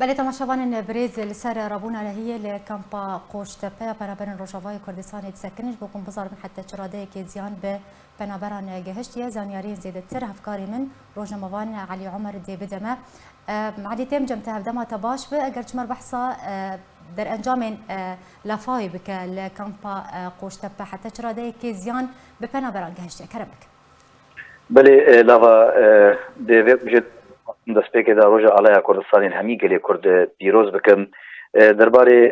بله تماشاوان بريز لسر رابونا لهي لكامبا قوشتپه پنابرن روجاوای کردستان تسکنش بکن بزار من حتی چراده که زیان به پنابران گهشتیه زانیاری زیده تر هفکاری من روجنموان علی عمر دی بدمه علی تیم جمته هفدما تباش به اگر چمر بحثا در انجام لافای بک لکامپا قوشتپه حتی چراده که زیان به پنابران گهشتیه کرم بک بله لافا دیوید بجد دەستپێکی دا ڕۆژە ئاڵای کوردستانی هەمی گەلێ کورد پیرۆز بکەم دەربارەی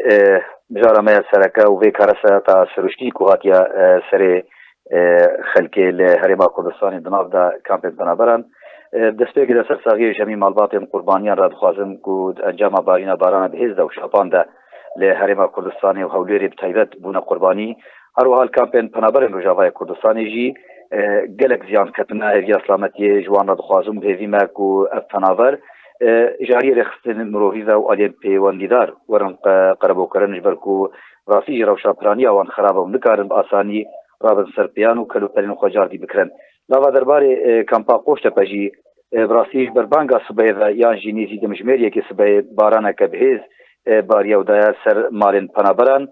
بژارەمەیە سەرەکە و vê کارەسە تا سروشتی کو هاتیە سەرێ خەلکێ لە هەرێما کوردستانی دناودا کامپێن پەنابەران دەستپێکی دا سەر ساغیەش هەمی ماڵباتێن قوربانیان را دخوازم کو ئەنجاما بارینە بارانە بەهێزدا و شاپاندا لە هەرێما کوردستانی و هەولێری بتایبەت بوونە قوربانی هەروەها کامپێن پەنابەرن ڕۆژاوای کوردستانیژی gelek ziyan ketine hêviya selametiyê ji wan re dixwazim hêvî me ku ev penaber jariyê rêxistin mirovî ve û aliyên pêwendîdar werin qerebûkirin ji ber ku rastî ji rewşapiraniya wan xerab û nikarin bi asanî rabin ser pêyan û kelûpelên xwe cardî bikirin. Lava derbarê kampa Qoştepe jî bi rastî ji ber banga sibeyê ve yan jî nêzî dimijmêriyekê sibeyê baraneke bihêz bariya û daya ser malên penaberan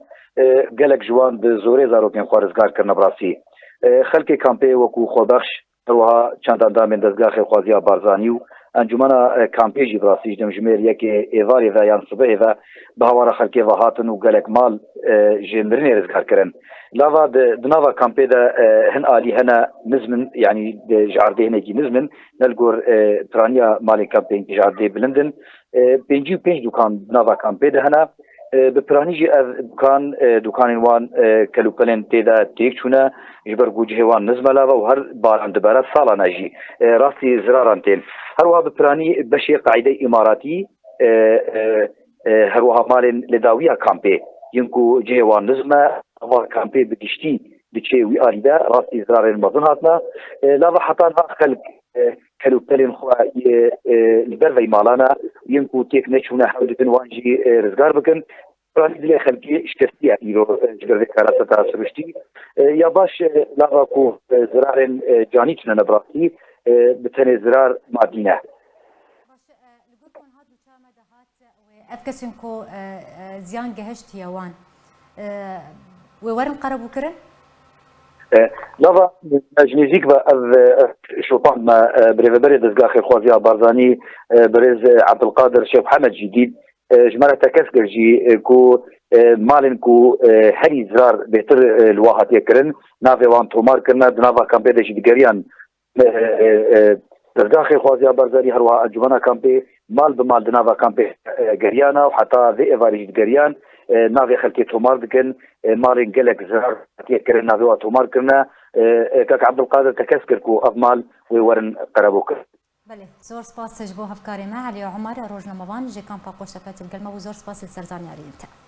gelek ji wan bi zorê zarokên xwe rizgar kirine bi rastî. خلکی کامپی وکو خودبخش روها چند اندام دزگاه خوازیا بارزانی و انجمنا کامپی جی براسیج دمجمیر یکی ایواری و یان صبح و بهوار خلکی و هاتن و گلک مال جندرین رزگار کرن لاوا دناوا کامپی ده هن آلی هنا نزمن يعني جارده هنگی نزمن نلگور ترانیا مالی کامپی جارده بلندن پنجی پنج دکان دناوا کامپی ده هنا بپرانیجی از دکان وان کلوپلن تیدا تیک چونه جبر گوجه وان نزملا و هر باران دبارة سالا نجی راستی زراران تین هر وها بپرانی بشی قاعده اماراتی هر وها مالن لداویا کامپی ينكو جيوان نزمة أول كامبي بتشتي بتشي وي أريدا راسي زرار المظن هاتنا لا حتى خلق كلو بلين خوا البرفي مالانا ينكو تيك نشونا حول وانجي رزقار بكن راني دلي خلقي اشترتي يرو جبر كاراسة تاسرشتي يا باش لا كو زرار جانيتنا نبراسي بتني زرار مدينة افكسنكو زيان جهشت يوان وورن قربوا كرن لافا جنيزيك با شوطان ما بريفبري دزغاخي خوازيا بارزاني بريز عبد القادر شيخ محمد جديد جمالة تكسكر جي كو مالن كو هري زرار بهتر الواحد يكرن نافي وان تومار كرنا دنافا كامبي دي جديريان دزغاخي خوازيا بارزاني هروا جوانا كامبي مال بمال دنافا كامبي جريانا وحتى ذي ايفاري جريان نافي خلكي تومار دكن مالين قلق زرار يكرن نافي تومار كرنا كاك عبد القادر تكسكر كو افمال ويورن قربوك بله زور سپاس جبو هفکاری ما علی عمر روزنامه‌وان جی کامپا قوشتپه القلمه و زور سپاس سرزانیاری انت